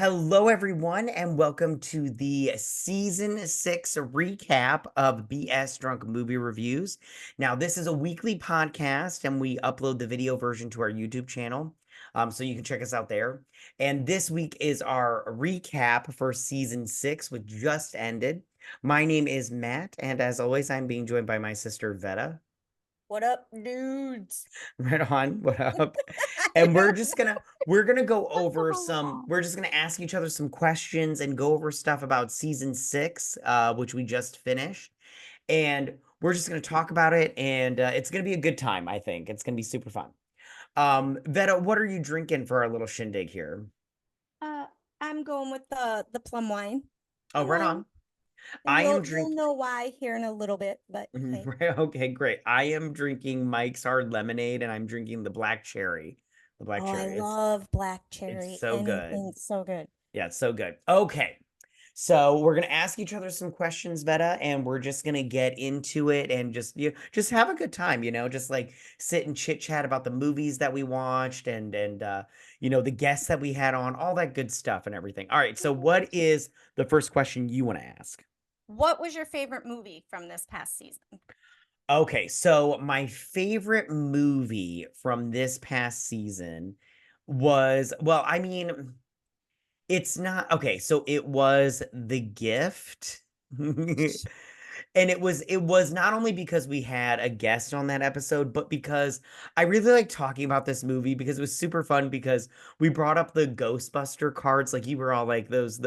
Hello, everyone, and welcome to the season 6 recap of BS Drunk Movie Reviews. Now, this is a weekly podcast, and we upload the video version to our YouTube channel, so you can check us out there. And this week is our recap for season 6, which just ended. My name is Matt, and as always, I'm being joined by my sister Vetta. What up, dudes? Right on. What up? I And we're don't just know. gonna we're gonna go That's over so some long. we're just gonna ask each other some questions and go over stuff about season 6, which we just finished. And we're just gonna talk about it, and it's gonna be a good time, I think. It's gonna be super fun. Vetta, what are you drinking for our little shindig here? Uh, I'm going with the plum wine. Oh, Plum right wine. on. And I am you'll drink know why here in a little bit, but hey. right, okay, great. I am drinking Mike's Hard Lemonade, and I'm drinking the black cherry. The black Oh, I cherry. love black It's cherry. so good. Anything's so good. Yeah, it's so good. Okay. So we're gonna ask each other some questions, Vetta, and we're just gonna get into it and just have a good time, just like sit and chit chat about the movies that we watched and the guests that we had on, all that good stuff and everything. All right, so what is the first question you want to ask? What was your favorite movie from this past season? Okay, so my favorite movie from this past season was, well, I mean, it's not okay, so it was The Gift. And it was not only because we had a guest on that episode, but because I really like talking about this movie because it was super fun because we brought up the Ghostbuster cards, like you were all like those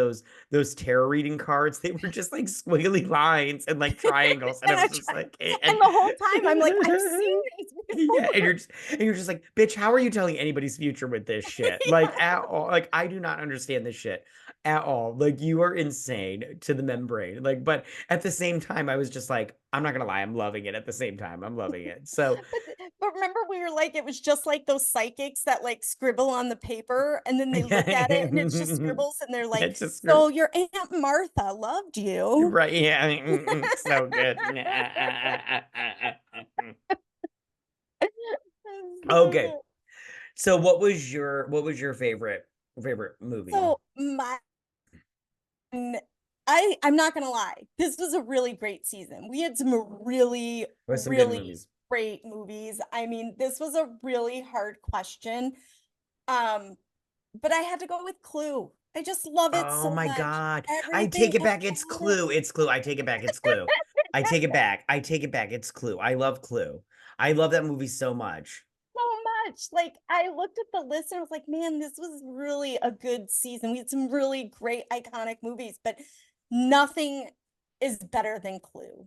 tarot reading cards. They were just like squiggly lines and like triangles, and I And I was just tried, like, and the whole time I'm like, I've seen these yeah, and before. you're just like, bitch, how are you telling anybody's future with this shit? Like Yeah. at all. Like I do not understand this shit at all. Like you are insane to the membrane. Like, but at the same time, I was just like, I'm not gonna lie, I'm loving it at the same time. I'm loving it. So But remember we were like, it was just like those psychics that like scribble on the paper and then they look at it and it's just scribbles and they're like, it's just so your Aunt Martha loved you. right. Yeah, so good. So Okay. good. So what was your favorite movie? So my I'm not gonna lie, this was a really great season. We had some really, What some good really movies? great movies. I mean, this was a really hard question. Um, but I had to go with Clue. I just love it Oh so my much. God. I take Everything it back. It's about it. Clue. It's Clue. I take it back. It's Clue. I take it back. I take it back. It's Clue. I love Clue. I love that movie so much. So much. Like I looked at the list and I was like, man, this was really a good season. We had some really great iconic movies, but nothing is better than Clue.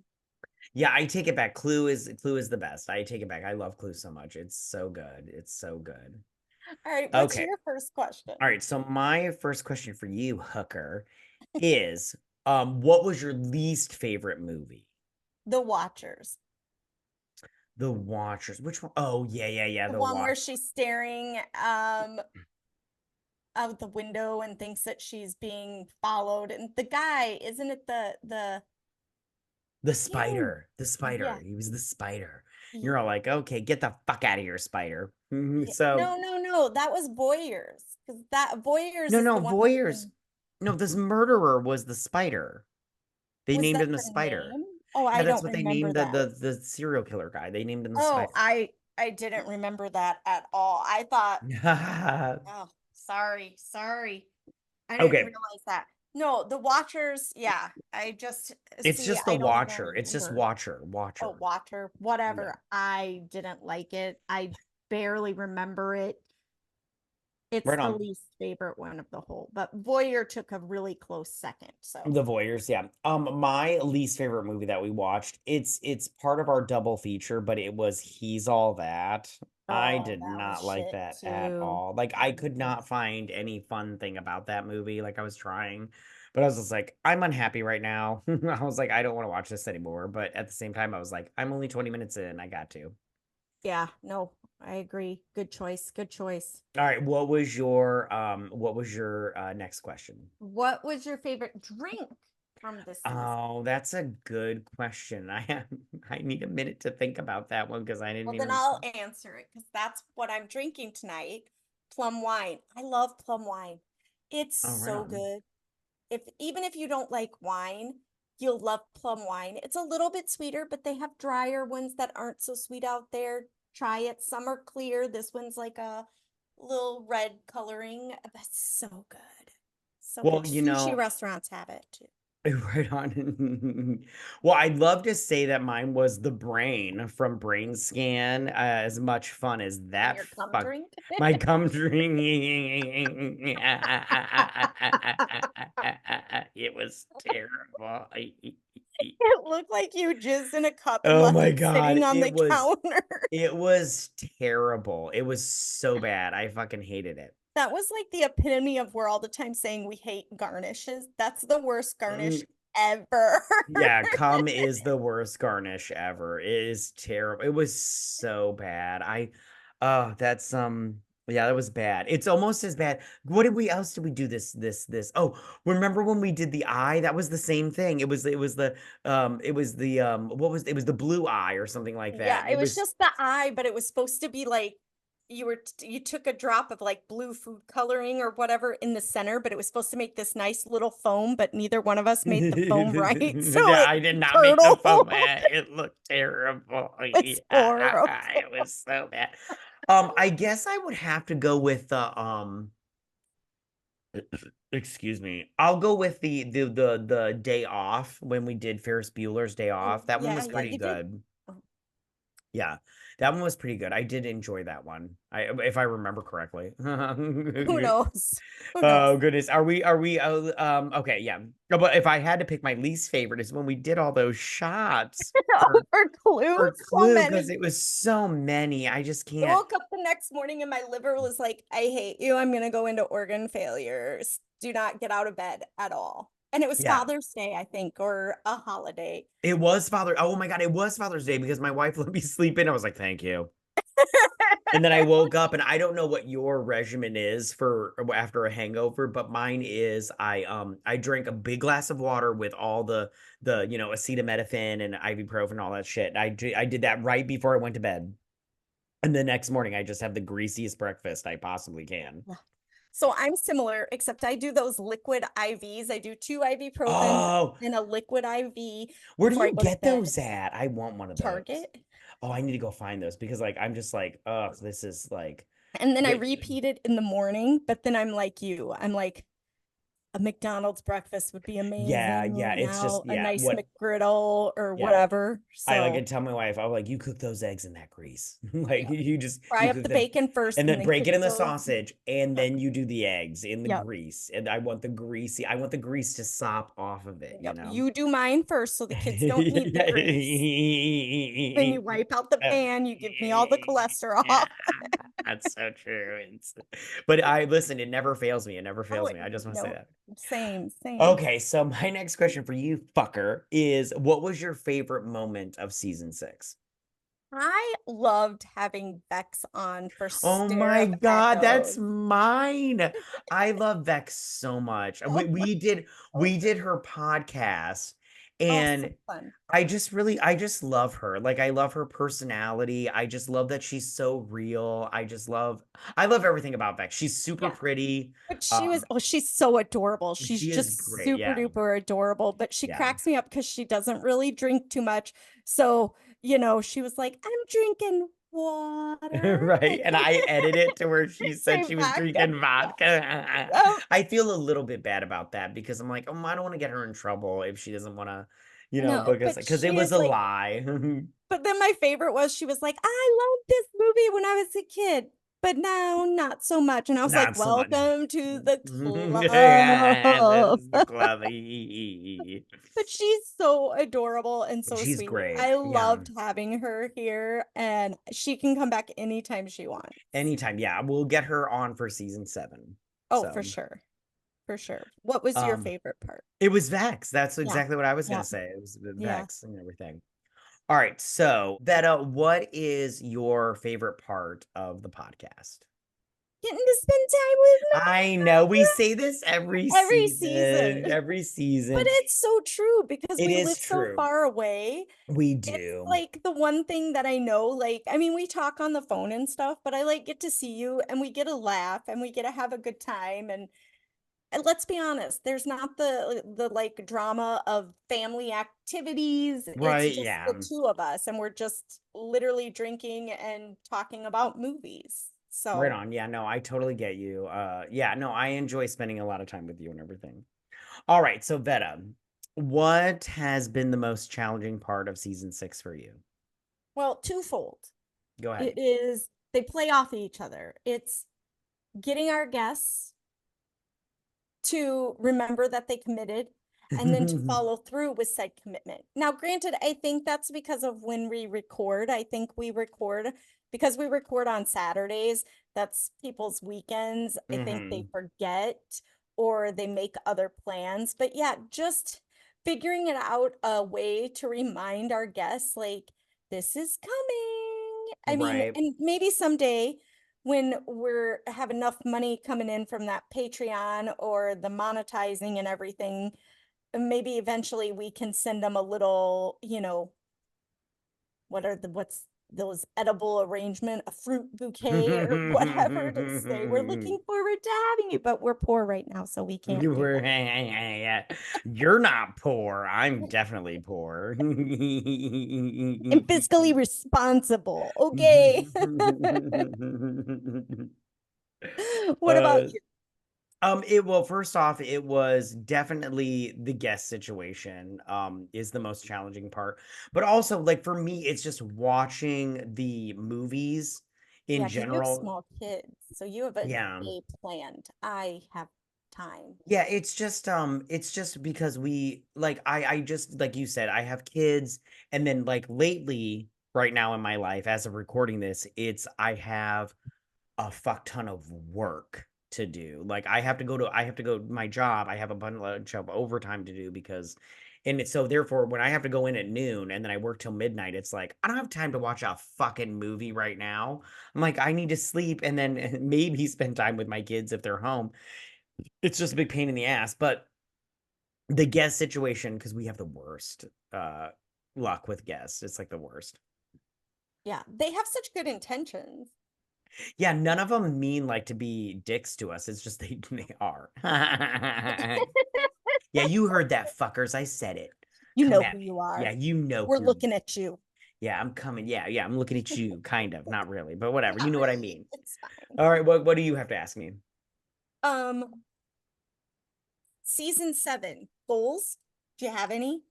Yeah, I take it back. Clue is the best. I take it back. I love Clue so much. It's so good. It's so good. All right, what's Okay. your first question? All right. So my first question for you, Hooker, is what was your least favorite movie? The Watchers. The Watchers. Which one? Oh, yeah, yeah, yeah. The The one where Watch. she's staring out the window and thinks that she's being followed. And the guy, isn't it the The damn spider. The yeah. spider. He was the spider. Ye- You're all like, okay, get the fuck out of here, spider. yeah. So, No. That was Voyeurs. Because that Voyeurs no, is no, the one voyeurs. when No, this murderer was the spider. They was named that him the the spider. name? Oh, Yeah, I that's don't what they remember named the that. the the serial killer guy. They named him the Oh, spider. I didn't remember that at all. I thought, oh, sorry. I didn't Okay, realize that. No, the Watchers, yeah. I just it's see, just the I don't even Watcher. It's just remember. Watcher. Oh, Watcher. Watcher, Yeah. whatever. I didn't like it. I barely remember it. It's Right the on. least favorite one of the whole, but Voyeur took a really close second. So, The Voyeurs, yeah. My least favorite movie that we watched, it's part of our double feature, but it was He's All That. I oh, did that was not like shit that at too. all. Like I That could was, not find any fun thing about that movie. Like I was trying, but I was just like, I'm unhappy right now. I was like, I don't want to watch this anymore. But at the same time, I was like, I'm only 20 minutes in. I got to. yeah, no, I agree. Good choice. Good choice. All right, what was your next question? What was your favorite drink from this season? Oh, that's a good question. I need a minute to think about that one because I didn't Well, then even. I'll answer it because that's what I'm drinking tonight. Plum wine. I love plum wine. It's Oh, right so on. good. Even if you don't like wine, you'll love plum wine. It's a little bit sweeter, but they have drier ones that aren't so sweet out there. Try it. Some are clear. This one's like a little red coloring. That's so good. So good. Well, you Sushi know, restaurants have it too. right on. Well, I'd love to say that mine was the brain from Brain Scan. As much fun as And that your cum fuck drink. my cum drink. It was terrible. It looked like you jizzed in a cup and Oh left my it God. sitting on the counter. It was terrible. It was so bad. I fucking hated it. That was like the epitome of we're all the time saying we hate garnishes. That's the worst garnish Mm, ever. yeah, cum is the worst garnish ever. It is terrible. It was so bad. That's yeah, that was bad. It's almost as bad. What did we else did we do this? Oh, remember when we did the eye? That was the same thing. It was the what was it was the blue eye or something like Yeah, that. it It was was just the eye, but it was supposed to be like you took a drop of like blue food coloring or whatever in the center, but it was supposed to make this nice little foam, but neither one of us made the foam right. So it I did not make the curdled. foam. It looked terrible. It's It horrible. was so bad. I guess I would have to go with the excuse me. I'll go with the day off when we did Ferris Bueller's Day Oh, Off. That one yeah, was yeah, pretty you did. good. Oh, Yeah, that one was pretty good. I did enjoy that one. If I remember correctly. who knows? Who knows? Oh goodness. Are we okay, yeah. But if I had to pick my least favorite is when we did all those shots Oh, for for clues, so Clue because many. it was so many. I just I can't. woke up the next morning and my liver was like, I hate you. I'm gonna go into organ failures. Do not get out of bed at all. And it was Yeah. Father's Day, I think, or a holiday. It was Father. Oh my God, it was Father's Day because my wife let me sleep in. I was like, thank you. And then I woke up and I don't know what your regimen is for after a hangover, but mine is I drink a big glass of water with all the acetaminophen and ibuprofen and all that shit. I did that right before I went to bed. And the next morning I just have the greasiest breakfast I possibly can. Yeah. So I'm similar, except I do those liquid IVs. I do two ibuprofen Oh, and a liquid IV where do before I you go to get bed. those at? I want one of those. Target. Oh, I need to go find those because like I'm just like, oh, this is like And then I wait. repeat it in the morning, but then I'm like you. I'm like, a McDonald's breakfast would be Yeah, amazing yeah, right it's just now, a yeah, nice what McGriddle or yeah. whatever. I like So to tell my wife, I'm like, you cook those eggs in that grease. Like yeah, you fry up cook the them bacon first and and then then break cook it in the those. sausage and Yep. then you do the eggs in the Yep. grease. And I want the grease to sop off of it, you Yep. know? You do mine first so the kids don't need the grease. Then you wipe out the pan, you give me all the Yeah, cholesterol. that's so true. But I listen, it never fails me. It never Oh, fails me. I just want to say no, that. same, same. Okay, so my next question for you, fucker, is what was your favorite moment of season 6? I loved having Bex on for Oh Stare my of God, that's Echoes. mine. I love Vex so much. We Oh my, we did so we did good. her podcast Oh, so and fun. I just love her. Like I love her personality. I just love that she's so real. I love everything about Vex. She's super Yeah. pretty. But she was, Um oh, she's so adorable. She's she is just great. super Yeah. duper adorable, but she Yeah. cracks me up because she doesn't really drink too much. So, she was like, I'm drinking water. Right. And I edited it to where she said Say she was vodka. drinking Yeah. vodka. Yep. I feel a little bit bad about that because I'm like, oh, I don't want to get her in trouble if she doesn't want to, No, but because it she was is a like, lie. but then my favorite was she was like, I loved this movie when I was a kid, but now not so much. And I was like, Not so much. welcome to the This club. is the club. But she's so adorable and so She's sweet. great. I Yeah. loved having her here, and she can come back anytime she wants. Anytime. Yeah. We'll get her on for season 7. Oh, for So, sure. For sure. What was your um, favorite part? it was Vex. That's Yeah. exactly what I was going Yeah. to say. It was Yeah. Vex and everything. All right. So, Vetta, what is your favorite part of the podcast? Getting to spend time with I know we say this every my every season, season. every But season. it's so true because It we is live so true. far away. We It's do. like the one thing that I know, like, I mean, we talk on the phone and stuff, but I like get to see you and we get to laugh and we get to have a good time. And And let's be honest, there's not the like drama of family activities. It's Right, just yeah. the two of us, and we're just literally drinking and talking about movies. Right So, on. Yeah, no, I totally get you. Yeah, no, I enjoy spending a lot of time with you and everything. All right, so Veta, what has been the most challenging part of season 6 for you? well, twofold. Go ahead. It is they play off each other. It's getting our guests to remember that they committed and then to follow through with said commitment. Now, granted, I think that's because of when we record. I think we record because we record on Saturdays. That's people's weekends. I think they Hmm. forget or they make other plans. But yeah, just figuring it out a way to remind our guests like this is coming. I mean, Right. and maybe someday when we're have enough money coming in from that Patreon or the monetizing and everything, maybe eventually we can send them a little, what's those edible arrangement, a fruit bouquet or whatever to say we're looking forward to having you, but we're poor right now, so we can't You do were, that. yeah. You're not poor. I'm definitely poor. I'm fiscally responsible. Okay. What about uh, you? well, first off, it was definitely the guest situation, is the most challenging part. But also, like for me, it's just watching the movies in Yeah, because you have general. small kids, so you have a Yeah. day planned. I have time. Yeah, it's just because I just like you said, I have kids, and then like lately, right now in my life, as of recording this, it's I have a fuck ton of work to do. Like I have to go to my job. I have a bunch of overtime to do because so therefore when I have to go in at noon and then I work till midnight, it's like I don't have time to watch a fucking movie right now. I'm like I need to sleep and then maybe spend time with my kids if they're home. It's just a big pain in the ass, but the guest situation because we have the worst uh luck with guests. It's like the worst. Yeah, they have such good intentions. Yeah, none of them mean like to be dicks to us. It's just they are. Yeah, you heard that, fuckers. I said it. You Come know at who me. you Yeah, are. you know We're who. looking at you. Yeah, I'm coming. Yeah, I'm looking at you, kind of, not really, but whatever. You Not know what I really. mean. It's fine. All right, what do you have to ask me? Um, season 7 goals. Do you have any?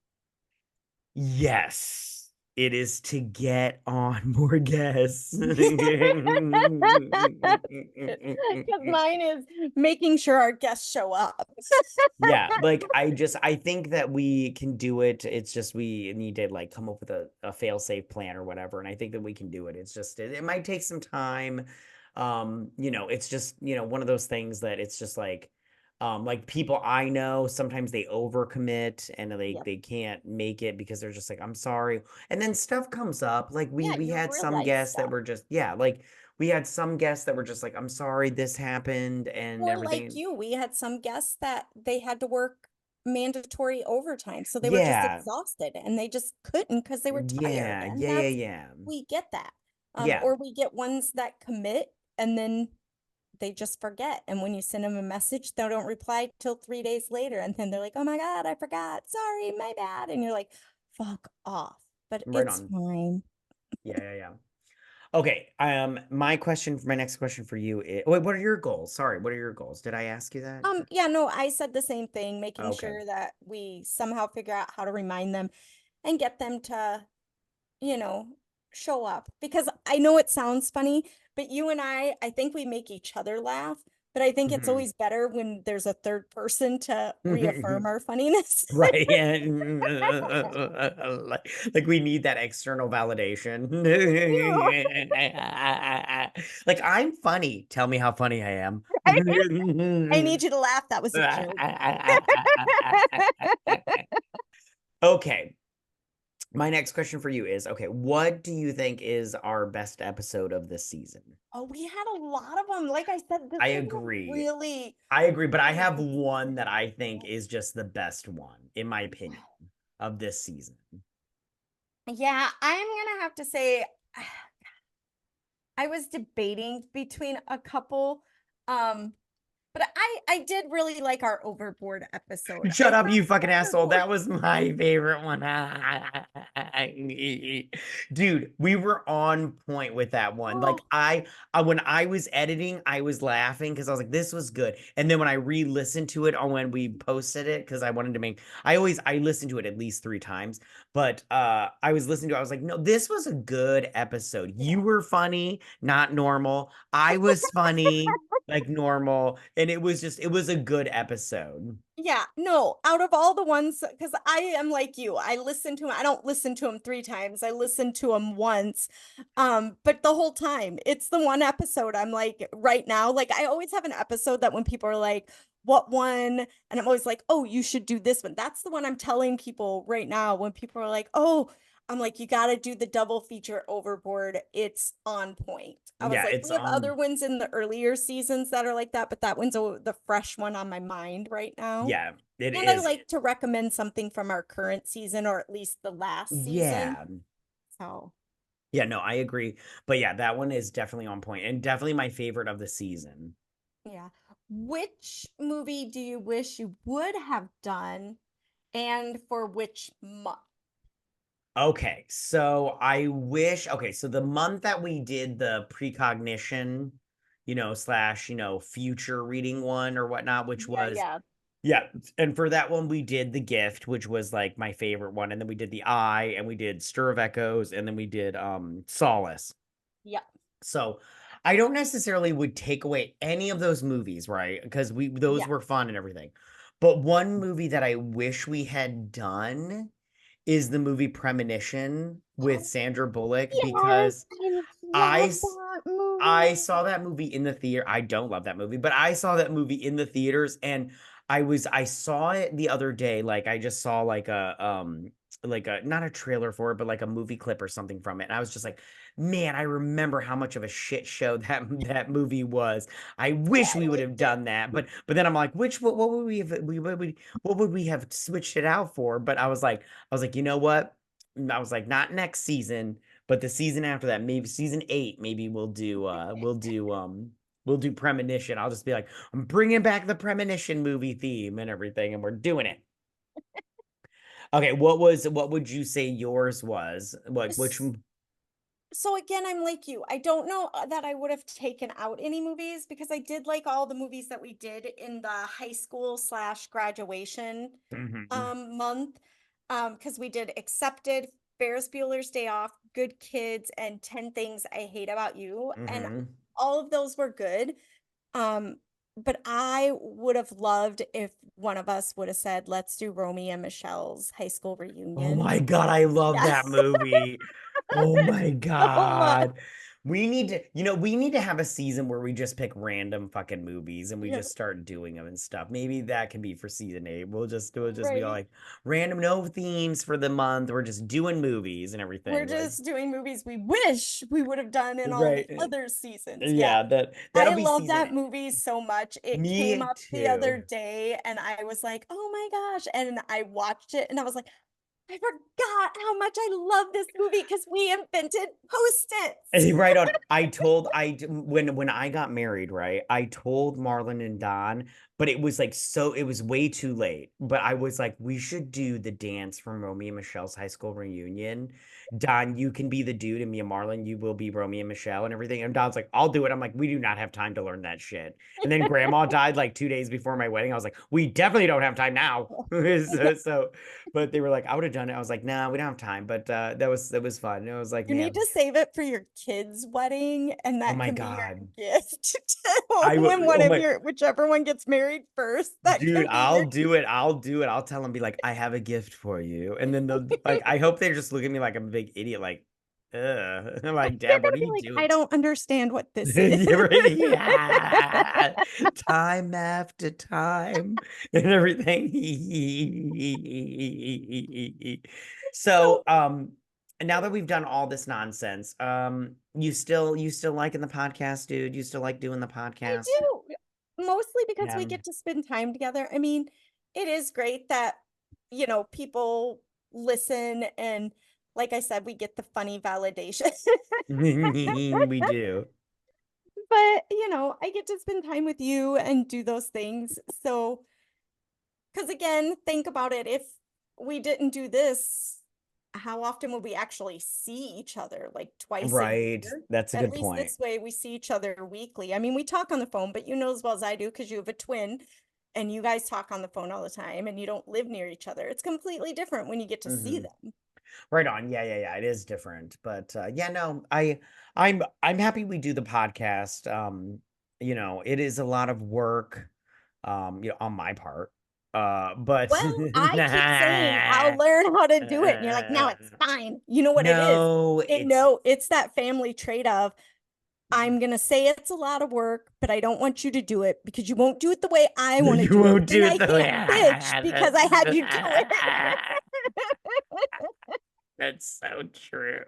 Yes, it is to get on more guests. Because mine is making sure our guests show up. Yeah, like I think that we can do it. It's just we need to like come up with a fail-safe plan or whatever. And I think that we can do it. It's just it might take some time. It's just, one of those things that it's just like people I know, sometimes they overcommit and Yep. they can't make it because they're just like, I'm sorry. And then stuff comes up. Like we Yeah, we you had some realize guests that stuff. were just, yeah, like we had some guests that were just like, I'm sorry this happened and Or like everything. you, we had some guests that they had to work mandatory overtime. So they were just Yeah. exhausted and they just couldn't because they were tired. Yeah, And yeah, yeah, that's, yeah. we get that. Yeah, Or we get ones that commit and then they just forget. And when you send them a message, they don't reply till 3 days later. And then they're like, oh my God, I forgot. Sorry, my bad. And you're like, fuck off. But right it's on. fine. Yeah, yeah, yeah. Okay, my next question for you is, wait, what are your goals? Sorry, what are your goals? Did I ask you that? Yeah, no, I said the same thing, making Okay. sure that we somehow figure out how to remind them and get them to, you know, show up. Because I know it sounds funny, but you and I think we make each other laugh. But I think it's Mhm. always better when there's a third person to reaffirm our funniness. Right. Yeah. Like we need that external validation. You Like I'm funny. Tell me how funny I am. I I need you to laugh. That was a joke. Okay. My next question for you is, okay, what do you think is our best episode of this season? Oh, we had a lot of them. Like I said, this I was a agree. really, I agree, but I really have good one season. that I think is just the best one, in my opinion, of this season. Yeah, I'm gonna have to say I was debating between a couple. Um, But I did really like our overboard episode. Shut I up, thought you fucking asshole. overboard. That was my favorite one. Dude, we were on point with that one. Like Oh, when I was editing, I was laughing because I was like, this was good. And then when I re-listened to it on when we posted it, because I wanted to make I listened to it at least 3 times, but I was listening to it, I was like, no, this was a good episode. You yeah. were funny, not normal. I was funny, like normal, and it was a good episode. Yeah, no, out of all the ones, because I am like you, I listen to him. I don't listen to him 3 times. I listened to him once. But the whole time, it's the one episode I'm like right now. Like I always have an episode that when people are like, what one? And I'm always like, oh, you should do this one. That's the one I'm telling people right now when people are like, oh, I'm like, you got to do the double feature overboard. It's on point. I was Yeah, like, it's we have other on. ones in the earlier seasons that are like that, but that one's the fresh one on my mind right now. Yeah, it And I is. like to recommend something from our current season or at least the last season. Yeah. So, Yeah, no, I agree. But yeah, that one is definitely on point and definitely my favorite of the season. yeah. Which movie do you wish you would have done and for which month? Okay, so okay, so the month that we did the precognition, slash, future reading one or whatnot, which Yeah, was, yeah. yeah, and for that one we did the gift, which was like my favorite one, and then we did the eye, and we did Stir of Echoes, and then we did Solace. Yeah. So I don't necessarily would take away any of those movies, right? Because those Yeah. were fun and everything. But one movie that I wish we had done is the movie Premonition with Sandra Bullock, Yes, because I I love that I movie. saw that movie in the theater. I don't love that movie, but I saw that movie in the theaters, and I saw it the other day. Like I just saw like a not a trailer for it, but like a movie clip or something from it. And I was just like, man, I remember how much of a shit show that movie was. I wish we would have done that. But then I'm like, what would we have what would we have switched it out for? But I was like, you know what? I was like, not next season, but the season after that, maybe season 8, maybe we'll do Premonition. I'll just be like, I'm bringing back the Premonition movie theme and everything, and we're doing it. Okay, what would you say yours was? Like which So again, I'm like you. I don't know that I would have taken out any movies because I did like all the movies that we did in the high school slash graduation Mhm. month. Because we did Accepted, Ferris Bueller's Day Off, Good Kids, and 10 Things I Hate About You. And Mhm. all of those were good. Um, but I would have loved if one of us would have said, let's do Romy and Michelle's high school Oh reunion. my God, I love Yes, that movie. Oh my so much. God. We need to have a season where we just pick random fucking movies and we Yeah, just start doing them and stuff. Maybe that can be for season 8. We'll just be right. like random, no themes for the month. We're just doing movies and We're everything. Like, just doing movies we wish we would have done in all right. the other seasons. Yeah. Yeah, that'll I be love season that 8. movie so much. It came Me up the too. other day and I was like, oh my gosh. And I watched it and I was like, I forgot how much I love this movie because we invented Post-its. Right on. When I got married, right? I told Marlon and Don, but it was like it was way too late. But I was like, we should do the dance from Romeo and Michelle's high school reunion. Don, you can be the dude, and me and Marlon, you will be Romeo and Michelle and everything. And Don's like, I'll do it. I'm like, we do not have time to learn that shit. And then Grandma died like 2 days before my wedding. I was like, we definitely don't have time now. So, but they were like, I would have done it. I was like, nah, we don't have time. But that was fun. And I was like, You need man. to save it for your kid's wedding, and Oh that my can be your God. gift. I When would, one oh of my, your, whichever one gets married first, that dude, can be your I'll do it. I'll do it. I'll tell them, be like, I have a gift for you. And then they'll, like, I hope they just look at me like I'm a big idiot, like, I'm like, They're Dad, what gonna are be you like, I doing? don't understand what this is. You're right. Yeah. Time after time and everything. So, now that we've done all this nonsense, you still liking the podcast, dude? You still like doing the I podcast? do. Mostly because Yeah. we get to spend time together. I mean, it is great that, people listen and like I said, we get the funny validation. We do. But, I get to spend time with you and do those things. So, because again, think about it. If we didn't do this, how often would we actually see each other? Like twice a Right. year? That's a At good least point. this way we see each other weekly. I mean, we talk on the phone, but you know as well as I do because you have a twin and you guys talk on the phone all the time and you don't live near each other. It's completely different when you get to see Hmm. them. Right on. Yeah, yeah, yeah. It is different. But yeah, no, I'm happy we do the podcast. It is a lot of work, on my part. But Well, I keep saying I'll learn how to do it. And you're like, no, it's fine. You know what it is? no, it's No, it's that family trait of I'm gonna say it's a lot of work, but I don't want you to do it because you won't do it the way I want to you do it. won't But then do it I the way can't bitch because I had you do it. that's so true.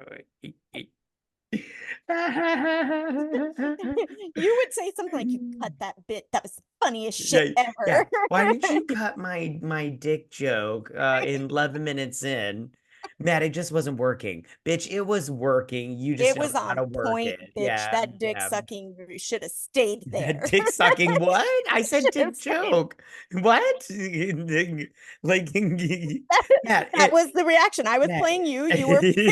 You would say something like, "You cut that bit. That was the funniest shit Yeah, yeah. ever." Why didn't you cut my dick joke in 11 minutes in? Matt, it just wasn't working. Bitch, it was working. You just It don't was know how on to work point, it. bitch. Yeah, That dick yeah. sucking should have stayed That there. dick sucking what? I said Should have dick stayed. joke. What? Like Matt, That was the reaction. I was Matt. playing you. You were playing me.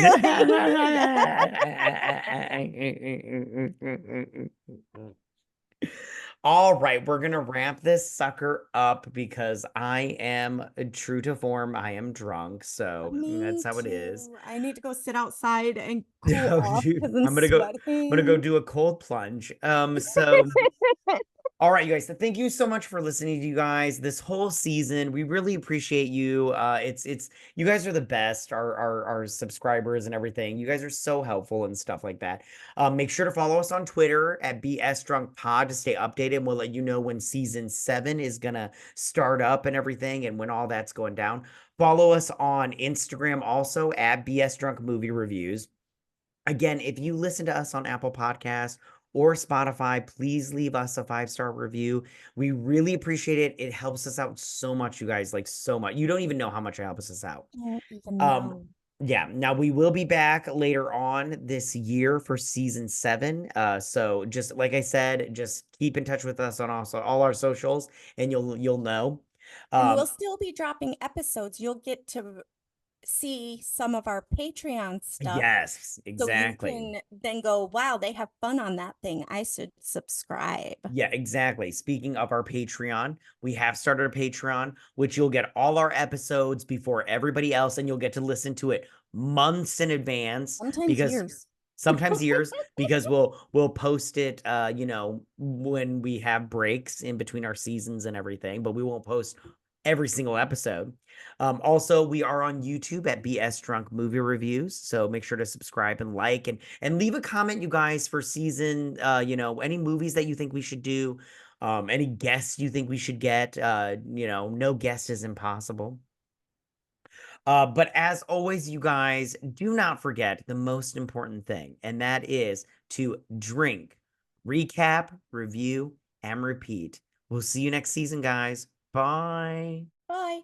All right, we're gonna wrap this sucker up because I am true to form. I am drunk, so that's Me how it is. too. I need to go sit outside and cool No, off because I'm I'm gonna go sweating. do a cold plunge. So all right, you guys. So thank you so much for listening to you guys this whole season. We really appreciate you. It's you guys are the best, our subscribers and everything. You guys are so helpful and stuff like that. Make sure to follow us on Twitter at BS Drunk Pod to stay updated. And we'll let you know when season 7 is gonna start up and everything, and when all that's going down. Follow us on Instagram also at BS Drunk Movie Reviews. Again, if you listen to us on Apple Podcasts or Spotify, please leave us a 5-star review. We really appreciate it. It helps us out so much, you guys, like so much. You don't even know how much it helps us out. I don't even Um, know. yeah, now we will be back later on this year for season 7. So just like I said, just keep in touch with us on also all our socials and you'll know. And we'll Um, still be dropping episodes. You'll get to see some of our Patreon stuff. yes, So you exactly. can then go, wow, they have fun on that thing. I should subscribe. Yeah, exactly. Speaking of our Patreon, we have started a Patreon, which you'll get all our episodes before everybody else, and you'll get to listen to it months in advance Sometimes because years. sometimes years because we'll post it when we have breaks in between our seasons and everything, but we won't post every single episode. Also, we are on YouTube at BS Drunk Movie Reviews, so make sure to subscribe and like and leave a comment, you guys, for season. Any movies that you think we should do, any guests you think we should get. No guest is impossible. But as always, you guys, do not forget the most important thing, and that is to drink, recap, review, and repeat. We'll see you next season, guys. Bye. Bye.